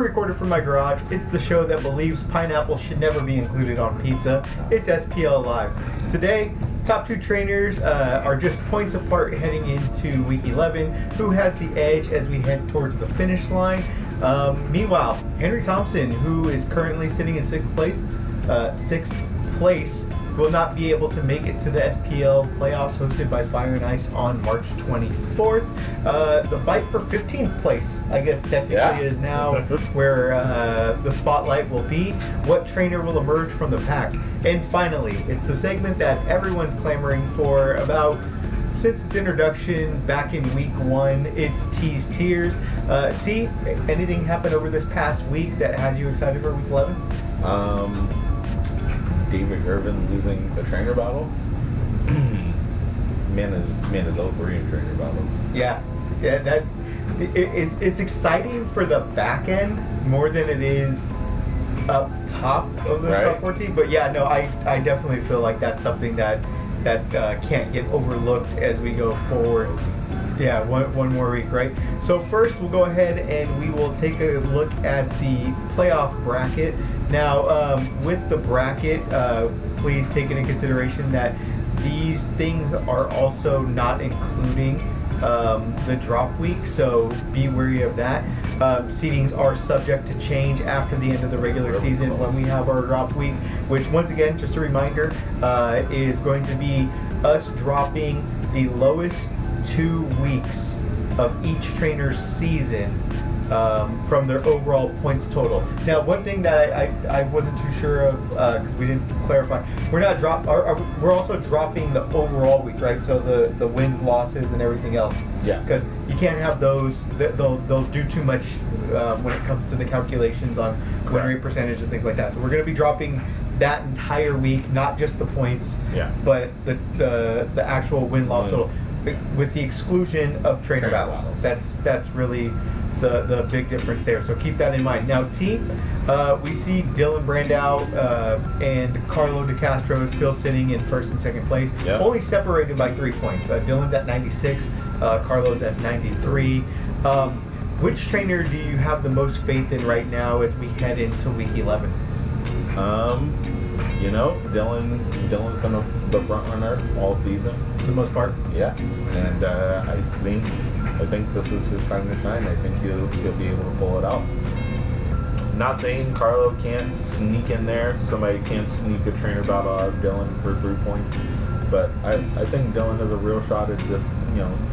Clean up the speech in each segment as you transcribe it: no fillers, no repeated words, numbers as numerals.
Recorded from my garage. It's the show that believes pineapple should never be included on pizza. It's SPL Live. Today, top two trainers are just points apart heading into week 11. Who has the edge as we head towards the finish line? Meanwhile, Henry Thompson, who is currently sitting in sixth place, will not be able to make it to the SPL playoffs hosted by Fire and Ice on March 24th. The fight for 15th place, I guess technically, is now where the spotlight will be. What trainer will emerge from the pack? And finally, it's the segment that everyone's clamoring for about since its introduction back in week 1. It's T's Tears. T, anything happened over this past week that has you excited for week 11? David Irvin losing the trainer battle. man is 0-3 in trainer battles. Yeah, it's exciting for the back end more than it is up top of the top 14. But yeah, no, I definitely feel like that's something that can't get overlooked as we go forward. Yeah, one more week, right? So first, we'll go ahead and we will take a look at the playoff bracket. Now, with the bracket, please take into consideration that these things are also not including the drop week, so be wary of that. Seedings are subject to change after the end of the regular season when we have our drop week, which, once again, just a reminder, is going to be us dropping the lowest 2 weeks of each trainer's season from their overall points total. Now, one thing that I wasn't too sure of because we didn't clarify, we're also dropping the overall week, right? So the wins, losses, and everything else. Yeah. Because you can't have those. They'll do too much when it comes to the calculations on win rate percentage and things like that. So we're going to be dropping that entire week, not just the points, but the actual win-loss total, with the exclusion of trainer battles. That's really the big difference there. So keep that in mind. Now, team, we see Dylan Brandow and Carlo DeCastro still sitting in first and second place, only separated by 3 points. Dylan's at 96, Carlo's at 93. Which trainer do you have the most faith in right now as we head into week 11? Dylan's been the front runner all season, for the most part. Yeah, and I think this is his time to shine. I think he'll be able to pull it out. Not saying Carlo can't sneak in there. Somebody can't sneak a trainer battle out of Dylan for 3 points, but I think Dylan has a real shot at just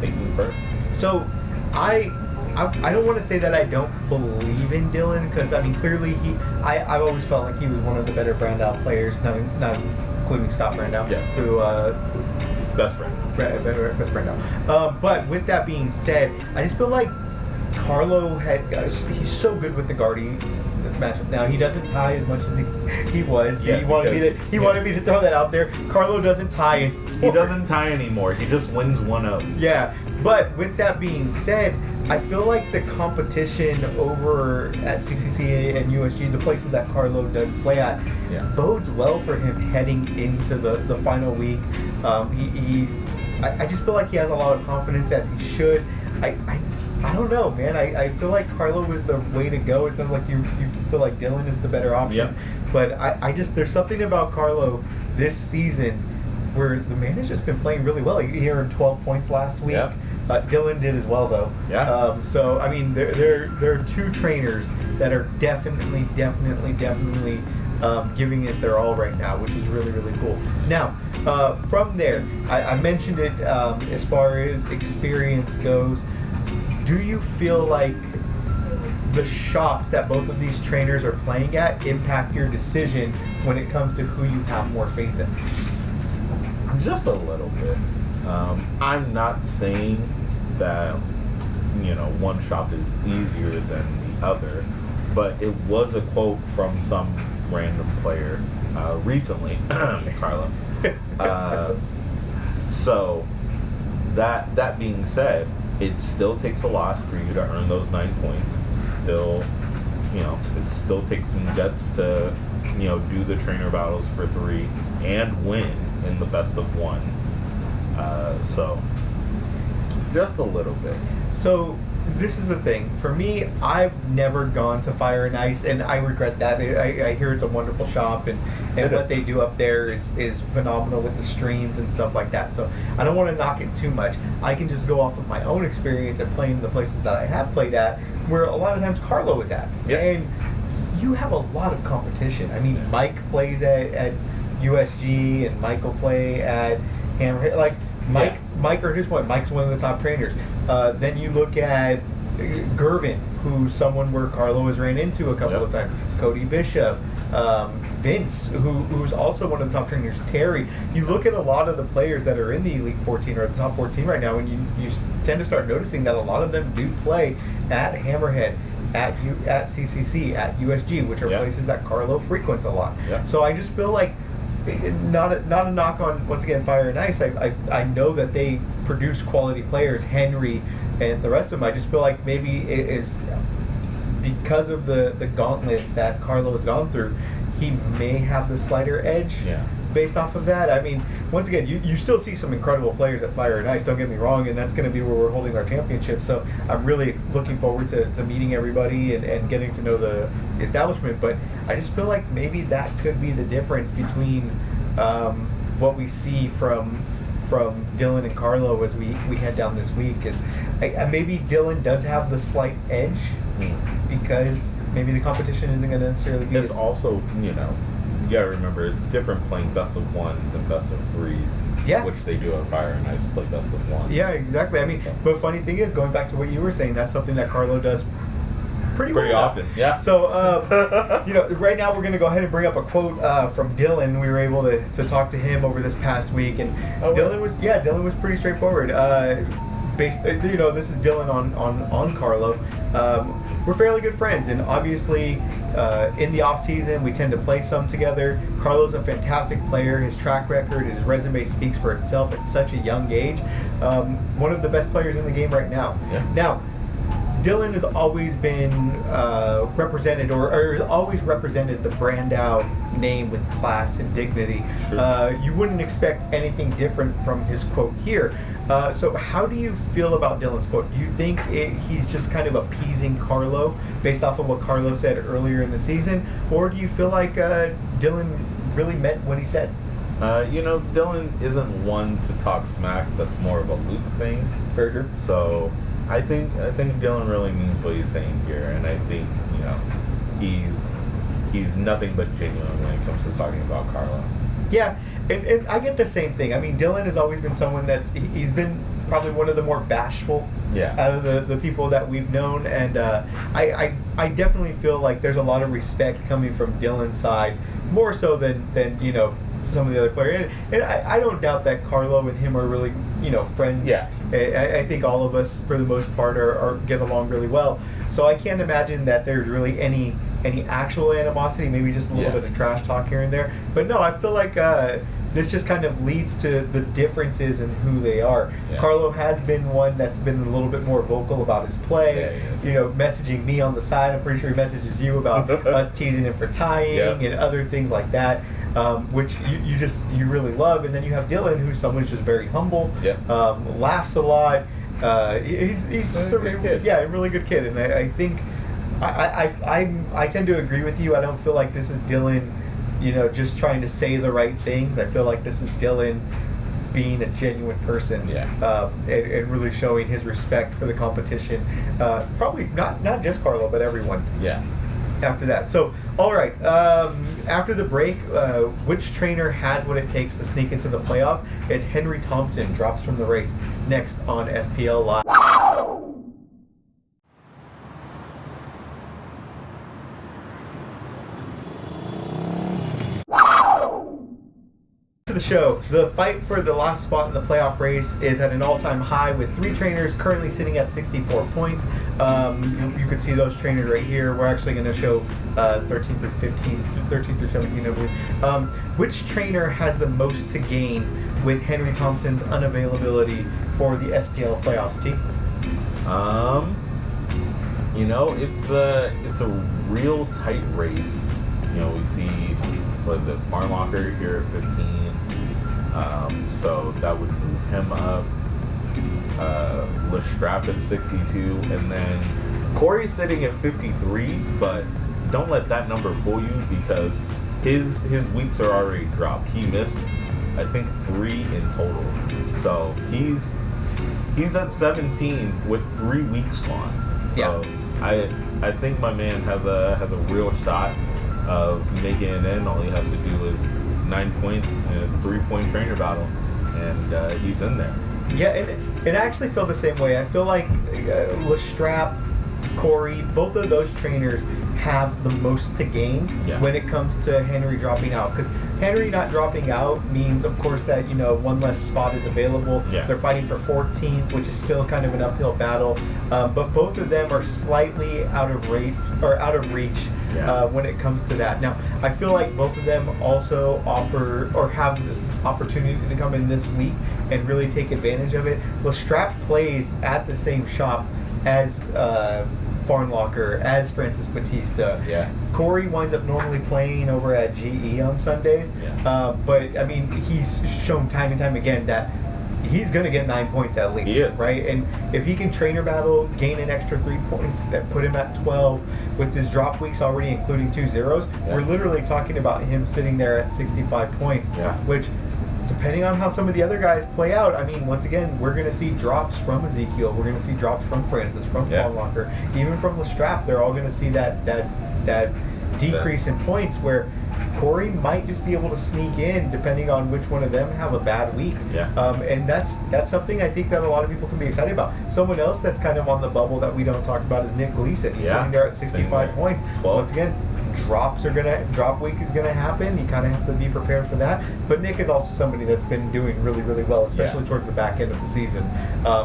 taking first. So I don't want to say that I don't believe in Dylan, because I mean, clearly I've always felt like he was one of the better Brandow players, not including Scott Brandow, who best Brandow. But with that being said, I just feel like Carlo he's so good with the Guardy matchup now. He doesn't tie as much as he was. He wanted me to throw that out there. Carlo doesn't tie anymore. He doesn't tie anymore. He just wins 1-0. Yeah. But with that being said, I feel like the competition over at CCCA and USG, the places that Carlo does play at, bodes well for him heading into the final week. I just feel like he has a lot of confidence, as he should. I don't know, man. I feel like Carlo is the way to go. It sounds like you feel like Dylan is the better option. But there's something about Carlo this season where the man has just been playing really well. He earned 12 points last week. Dylan did as well, though. So, I mean, there are two trainers that are definitely giving it their all right now, which is really, really cool. Now, from there, I mentioned it as far as experience goes. Do you feel like the shops that both of these trainers are playing at impact your decision when it comes to who you have more faith in? Just a little bit. I'm not saying that one shop is easier than the other, but it was a quote from some random player recently, Carlo. So that being said, it still takes a lot for you to earn those 9 points. It still takes some guts to do the trainer battles for 3 and win in the best of 1. So just a little bit. So this is the thing. For me, I've never gone to Fire and Ice, and I regret that. I hear it's a wonderful shop, and what they do up there is phenomenal with the streams and stuff like that. So I don't want to knock it too much. I can just go off of my own experience and playing the places that I have played at, where a lot of times Carlo is at. Yep. And you have a lot of competition. I mean, Mike plays at USG, and Mike will play at Hammerhead. Like, Mike, or his point, Mike's one of the top trainers. Then you look at Gervin, who's someone where Carlo has ran into a couple of times. Cody Bishop, Vince, who's also one of the top trainers. Terry. You look at a lot of the players that are in the Elite 14 or the top 14 right now, and you tend to start noticing that a lot of them do play at Hammerhead, at CCC, at USG, which are places that Carlo frequents a lot. So I just feel like, not a knock on, once again, Fire and Ice. I know that they produce quality players, Henry and the rest of them. I just feel like maybe it is because of the gauntlet that Carlo has gone through, he may have the slighter edge based off of that. I mean, once again, you still see some incredible players at Fire and Ice, don't get me wrong, and that's going to be where we're holding our championship. So I'm really looking forward to meeting everybody and getting to know the establishment. But I just feel like maybe that could be the difference between what we see from Dylan and Carlo as we head down this week. Is maybe Dylan does have the slight edge because maybe the competition isn't going to necessarily be. It's also, you gotta remember, it's different playing best of ones and best of threes. Which they do at Fire and Ice, play best of ones. Yeah, exactly. I mean, but funny thing is, going back to what you were saying, that's something that Carlo does pretty well often. Yeah. So, right now we're going to go ahead and bring up a quote from Dylan. We were able to talk to him over this past week, and Dylan was pretty straightforward. This is Dylan on Carlo. We're fairly good friends, and obviously in the off season we tend to play some together. Carlo's a fantastic player. His track record, his resume speaks for itself at such a young age. One of the best players in the game right now. Now, Dylan has always been represented, or has always represented the Brandau name with class and dignity. You wouldn't expect anything different from his quote here. So how do you feel about Dylan's quote? Do you think he's just kind of appeasing Carlo based off of what Carlo said earlier in the season? Or do you feel like Dylan really meant what he said? Dylan isn't one to talk smack. That's more of a Luke thing. Very true. So I think Dylan really means what he's saying here, and I think, he's nothing but genuine when it comes to talking about Carlo. Yeah. And I get the same thing. I mean, Dylan has always been someone he's been probably one of the more bashful out of the people that we've known, and I definitely feel like there's a lot of respect coming from Dylan's side, more so than some of the other players. And I don't doubt that Carlo and him are really friends. I think all of us, for the most part, are get along really well. So I can't imagine that there's really any actual animosity, maybe just a little bit of trash talk here and there. But no, I feel like this just kind of leads to the differences in who they are. Carlo has been one that's been a little bit more vocal about his play, messaging me on the side. I'm pretty sure he messages you about us teasing him for tying and other things like that, which you really love. And then you have Dylan, who's someone who's just very humble, laughs a lot. He's just a really good kid, and I think I tend to agree with you. I don't feel like this is Dylan, just trying to say the right things. I feel like this is Dylan being a genuine person, and really showing his respect for the competition. Probably not just Carlo, but everyone. After that, so all right. After the break, which trainer has what it takes to sneak into the playoffs? As Henry Thompson drops from the race next on SPL Live. To the show. The fight for the last spot in the playoff race is at an all-time high with 3 trainers currently sitting at 64 points. You can see those trainers right here. We're actually going to show 13 through 17, I believe. Which trainer has the most to gain with Henry Thompson's unavailability for the SPL playoffs, T? It's a real tight race. We see, Farnlocker here at 15. So that would move him up. Lestrap at 62, and then Corey's sitting at 53, but don't let that number fool you because his weeks are already dropped. He missed, I think, 3 in total. So he's at 17 with 3 weeks gone. So I think my man has a real shot of making it in. All he has to do is 9 points in a 3-point trainer battle, and he's in there. Yeah, it actually felt the same way. I feel like Lestrap, Corey, both of those trainers have the most to gain when it comes to Henry dropping out. Because Henry not dropping out means, of course, that one less spot is available. Yeah. They're fighting for 14th, which is still kind of an uphill battle. But both of them are slightly out of reach when it comes to that. Now, I feel like both of them also offer or have the opportunity to come in this week and really take advantage of it. Lestrap plays at the same shop as Farnlocker, as Francis Batista. Yeah. Corey winds up normally playing over at GE on Sundays. Yeah. But, I mean, he's shown time and time again that he's going to get 9 points at least. He is. Right? And if he can trainer battle, gain an extra 3 points that put him at 12 with his drop weeks already including 2 zeros, we're literally talking about him sitting there at 65 points, which, depending on how some of the other guys play out, I mean, once again, we're going to see drops from Ezekiel. We're going to see drops from Francis, from Farnlocker, even from Lestrap. They're all going to see that decrease in points where Corey might just be able to sneak in depending on which one of them have a bad week. And that's something I think that a lot of people can be excited about. Someone else that's kind of on the bubble that we don't talk about is Nick Gleason. He's sitting there at 65 points. 12. Once again, drop week is gonna happen. You kind of have to be prepared for that. But Nick is also somebody that's been doing really, really well, especially towards the back end of the season.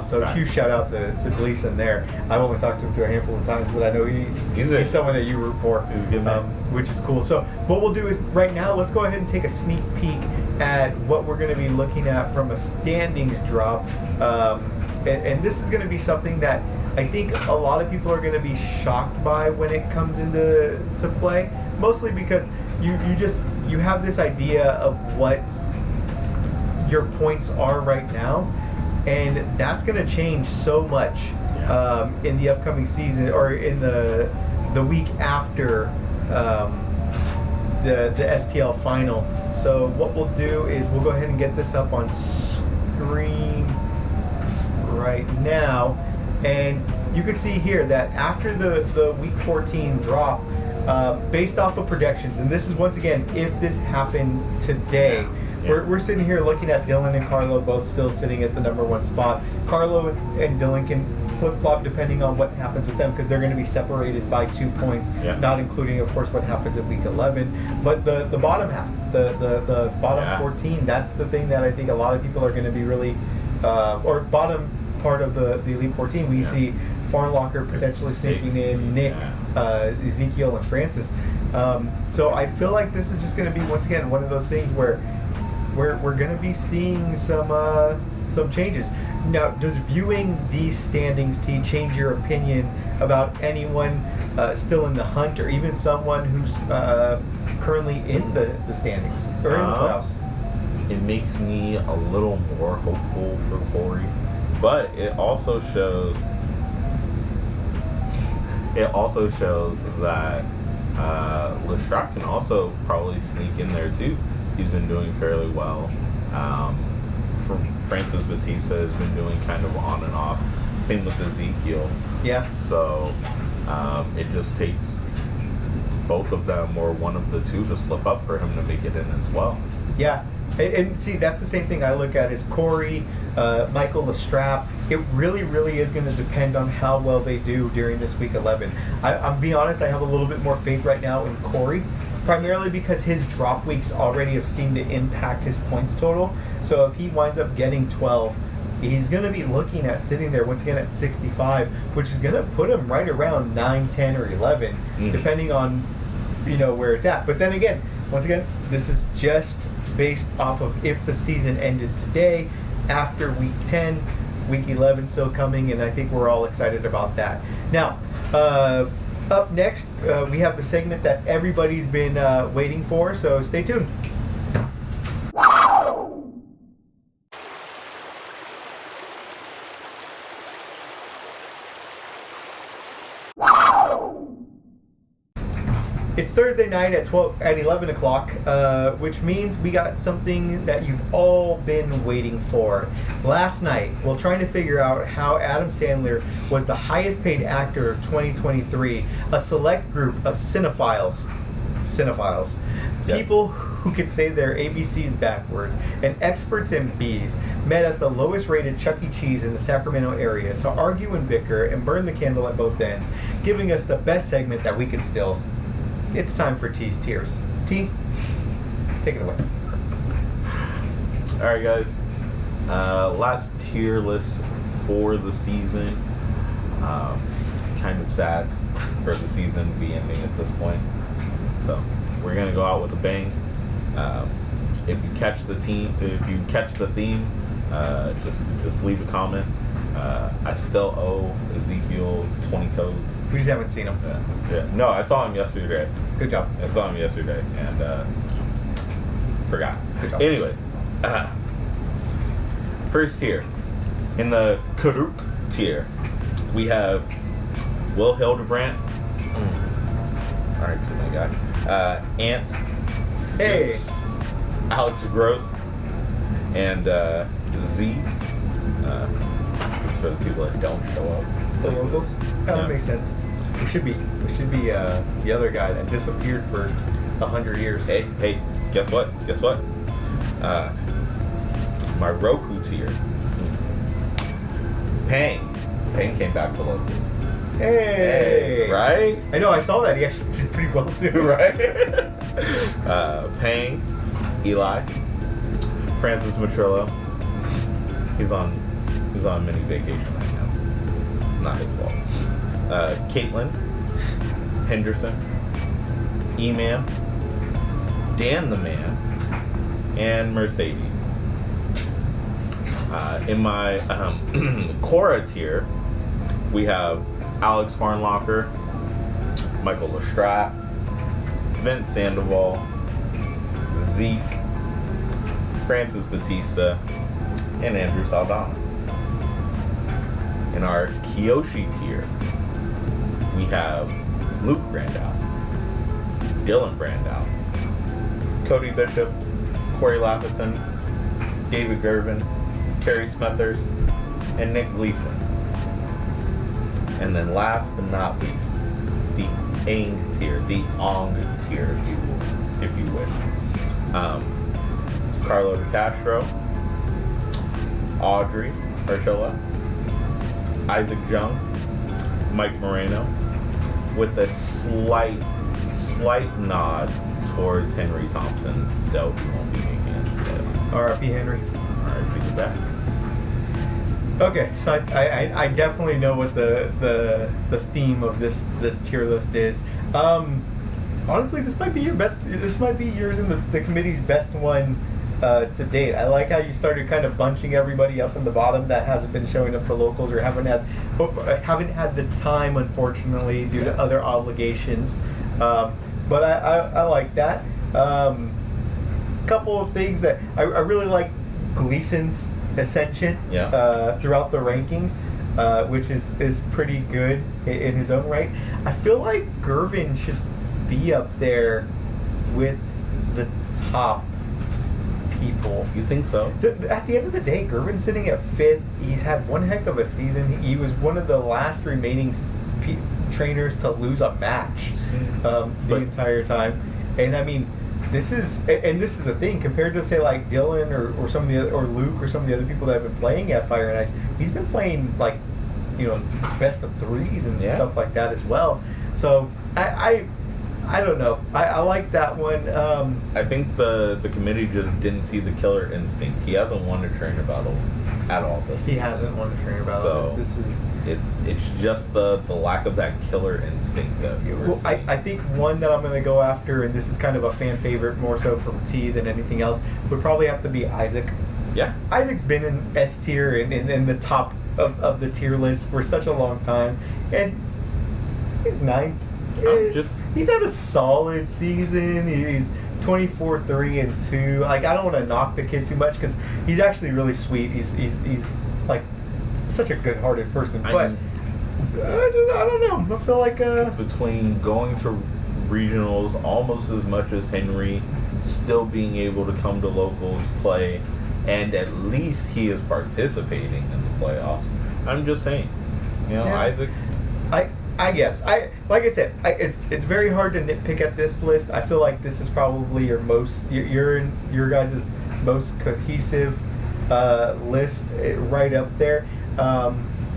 So a huge shout out to Gleason there. I've only talked to him a handful of times, but I know he's someone that you root for. He's a good man. Which is cool. So what we'll do is right now, let's go ahead and take a sneak peek at what we're going to be looking at from a standings drop. And this is going to be something that I think a lot of people are going to be shocked by when it comes into play, mostly because you have this idea of what your points are right now, and that's going to change so much in the upcoming season or in the week after the SPL final. So what we'll do is we'll go ahead and get this up on screen right now, and you can see here that after the week 14 drop, based off of projections, and this is once again if this happened today, we're sitting here looking at Dylan and Carlo both still sitting at the number 1 spot. Carlo and Dylan can flip-flop depending on what happens with them because they're going to be separated by 2 points, not including, of course, what happens at week 11. But the bottom half, the bottom 14, that's the thing that I think a lot of people are going to be really, or bottom part of the Elite 14, we see Farnlocker potentially sneaking in, Nick, Ezekiel, and Francis. So I feel like this is just going to be, once again, one of those things where we're going to be seeing some changes. Now, does viewing these standings, T, change your opinion about anyone still in the hunt, or even someone who's currently in the standings or in the playoffs? It makes me a little more hopeful for Corey, but it also shows that Lestrap can also probably sneak in there too. He's been doing fairly well. Francis Batista has been doing kind of on and off. Same with Ezekiel. Yeah. So it just takes both of them or one of the two to slip up for him to make it in as well. Yeah. And see, that's the same thing I look at is Corey, Michael Lestrap. It really, really is going to depend on how well they do during this week 11. I'm being honest, I have a little bit more faith right now in Corey, primarily because his drop weeks already have seemed to impact his points total. So if he winds up getting 12, he's going to be looking at sitting there once again at 65, which is going to put him right around 9, 10, or 11, depending on where it's at. But then again, once again, this is just based off of if the season ended today, after week 10, week 11 still coming, and I think we're all excited about that. Now, up next, we have the segment that everybody's been waiting for, so stay tuned. It's Thursday night at 11 o'clock, which means we got something that you've all been waiting for. Last night, while trying to figure out how Adam Sandler was the highest paid actor of 2023, a select group of cinephiles, Yes. people who could say their ABCs backwards, and experts in B's, met at the lowest rated Chuck E. Cheese in the Sacramento area to argue and bicker and burn the candle at both ends, giving us the best segment that we could still. It's time for T's Tears. T, take it away. All right, guys. Last tier list for the season. Kind of sad for the season to be ending at this point. So we're gonna go out with a bang. If you catch the theme, just leave a comment. I still owe Ezekiel 20 codes. We just haven't seen him. Yeah. No, I saw him yesterday. Good job. I saw him yesterday and forgot. Good job. Anyways, first tier. In the Karuk tier, we have Will Hildebrandt. Alright, my guy. Ant. Hey. Gibbs, Alex Gross. And Z. Just for the people that don't show up. The locals? That makes sense. We should be the other guy that disappeared for 100 years. Hey, guess what? My Roku tier. Pang came back to locals. Hey! Right? I know, I saw that. He actually did pretty well too. Right? Pang, Eli, Francis Matrillo. He's on mini vacation right now. It's not his fault. Caitlin, Henderson, E-Man, Dan the Man, and Mercedes. In my Cora tier, we have Alex Farnlocker, Michael Lestrade, Vince Sandoval, Zeke, Francis Batista, and Andrew Saldana. In our Kiyoshi tier, we have Luke Brandau, Dylan Brandau, Cody Bishop, Corey Lapperton, David Gervin, Terry Smethers, and Nick Gleason. And then last but not least, the Ong tier, if you wish. Carlo DeCastro, Audrey Archilla, Isaac Jung, Mike Moreno, with a slight nod towards Henry Thompson, though he won't be making it today. R.I.P. Henry. R.I.P. the back. Okay, so I definitely know what the theme of this tier list is. Honestly, this might be yours and the committee's best one to date. I like how you started kind of bunching everybody up in the bottom that hasn't been showing up for locals or haven't had the time, unfortunately, due to other obligations. But I like that. Couple of things that I really like Gleason's ascension throughout the rankings, which is pretty good in his own right. I feel like Gervin should be up there with the top people. You think so? At the end of the day, Gervin's sitting at 5th. He's had one heck of a season. He was one of the last remaining trainers to lose a match the entire time. And I mean, this is the thing, compared to say like Dylan or some of the other, or Luke or some of the other people that have been playing at Fire and Ice. He's been playing like, best of threes and stuff like that as well. So I don't know. I like that one. I think the committee just didn't see the killer instinct. He hasn't won a trainer battle at all this season. He hasn't won a trainer battle. So it's just the lack of that killer instinct that we were seeing. I think one that I'm going to go after, and this is kind of a fan favorite more so from T than anything else, would probably have to be Isaac. Yeah. Isaac's been in S tier and in the top of the tier list for such a long time, and he's 9th. He's had a solid season. He's 24-3-2. Like, I don't want to knock the kid too much because he's actually really sweet. He's like such a good-hearted person. But I don't know. I feel like between going to regionals almost as much as Henry, still being able to come to locals, play, and at least he is participating in the playoffs. I'm just saying, Isaac's. I guess like I said, it's very hard to nitpick at this list. I feel like this is probably your guys' most cohesive list, right up there.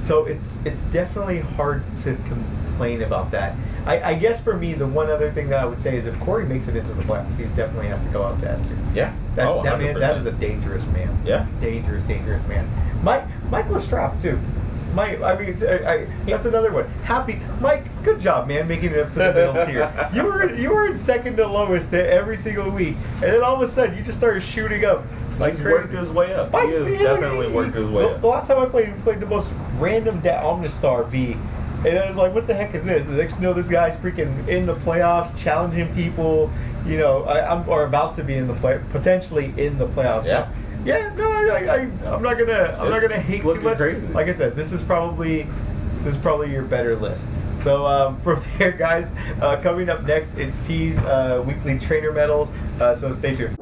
So it's definitely hard to complain about that. I guess for me, the one other thing that I would say is if Corey makes it into the playoffs, he definitely has to go up to S2. Yeah. That man, that is a dangerous man. Yeah. Dangerous man. Mike Lestrap too. That's another one. Mike, good job, man, making it up to the middle tier. You were in second to lowest every single week, and then all of a sudden you just started shooting up. He's worked his way up. He has definitely worked his way up. The last time I played, we played the most random Omnistar V. And I was like, what the heck is this? The next you know, this guy's freaking in the playoffs, challenging people. Or about to be potentially in the playoffs. Yeah. So, yeah, no, I'm not gonna hate too much. Crazy. Like I said, this is probably your better list. So from there, guys, coming up next, it's T's weekly trainer medals. So stay tuned.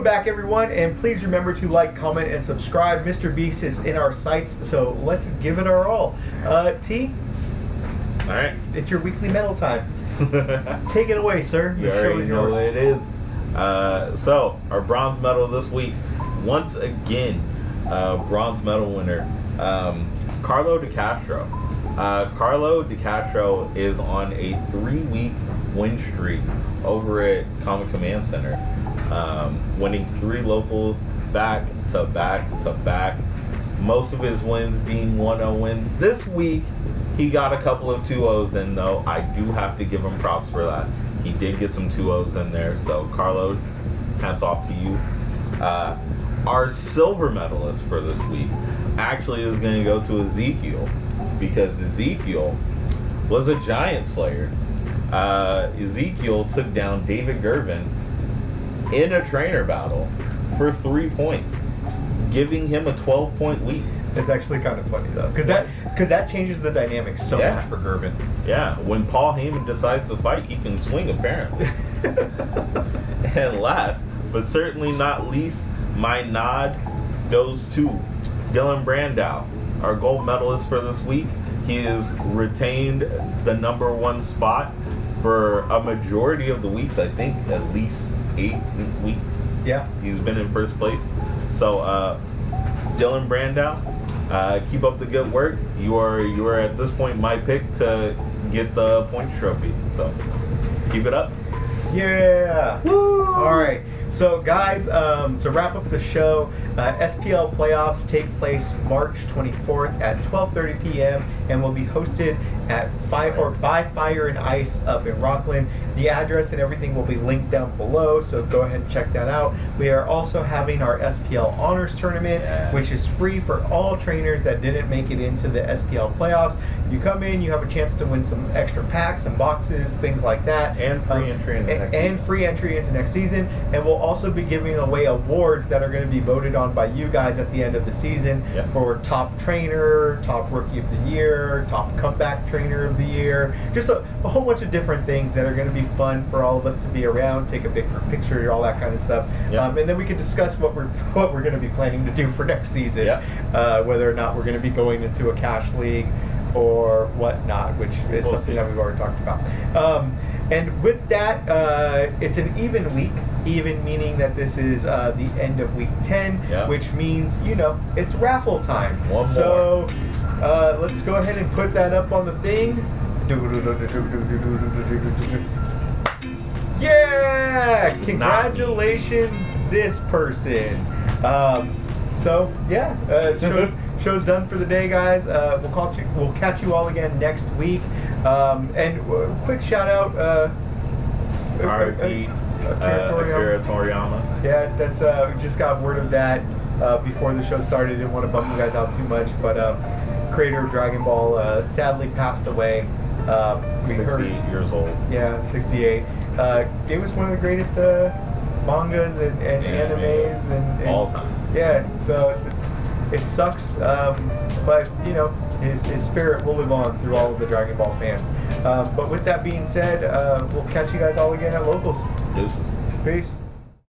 Back, everyone, and please remember to like, comment, and subscribe. Mr. Beast is in our sights, so let's give it our all. T, all right, it's your weekly medal time. Take it away, sir. You already know what it is. So our bronze medal this week, once again, bronze medal winner, Carlo DeCastro. Carlo DeCastro is on a 3-week win streak over at Common Command Center. Winning 3 locals back to back to back. Most of his wins being 1-0 wins. This week, he got a couple of 2-0s in, though. I do have to give him props for that. He did get some 2-0s in there. So, Carlo, hats off to you. Our silver medalist for this week actually is going to go to Ezekiel, because Ezekiel was a giant slayer. Ezekiel took down David Gervin in a trainer battle for 3 points, giving him a 12-point week. It's actually kind of funny though, because that changes the dynamics so much for Gervin. Yeah, when Paul Heyman decides to fight, he can swing apparently. And last, but certainly not least, my nod goes to Dylan Brandow, our gold medalist for this week. He has retained the number 1 spot for a majority of the weeks. I think at least 8 weeks. Yeah, he's been in first place. So Dylan Brandow, keep up the good work. You are at this point my pick to get the points trophy. So keep it up. Yeah. Woo! All right. So guys, to wrap up the show, SPL playoffs take place March 24th at 12:30 p.m. and will be hosted at by Fire and Ice up in Rockland. The address and everything will be linked down below, so go ahead and check that out. We are also having our SPL Honors Tournament, which is free for all trainers that didn't make it into the SPL playoffs. You come in, you have a chance to win some extra packs, some boxes, things like that. And free entry into next season. And free entry into next season. And we'll also be giving away awards that are going to be voted on by you guys at the end of the season for top trainer, top rookie of the year, top comeback trainer of the year. Just a whole bunch of different things that are going to be fun for all of us to be around, take a big picture, all that kind of stuff. And then we can discuss what we're going to be planning to do for next season. Whether or not we're going to be going into a cash league or whatnot, which is something that we've already talked about. And with that, it's an even week. Even meaning that this is the end of week 10, which means, it's raffle time. One so let's go ahead and put that up on the thing. Yeah! Congratulations, this person. Show's done for the day, guys. We'll catch you all again next week. And quick shout out. R.I.P. Akira Toriyama. Yeah, that's we just got word of that before the show started. Didn't want to bum you guys out too much, but creator of Dragon Ball sadly passed away. 68 years old. Yeah, 68. It was one of the greatest mangas and animes and all time. Yeah, so it sucks, but you know, his spirit will live on through all of the Dragon Ball fans. But with that being said, we'll catch you guys all again at Locals. Deuces. Peace.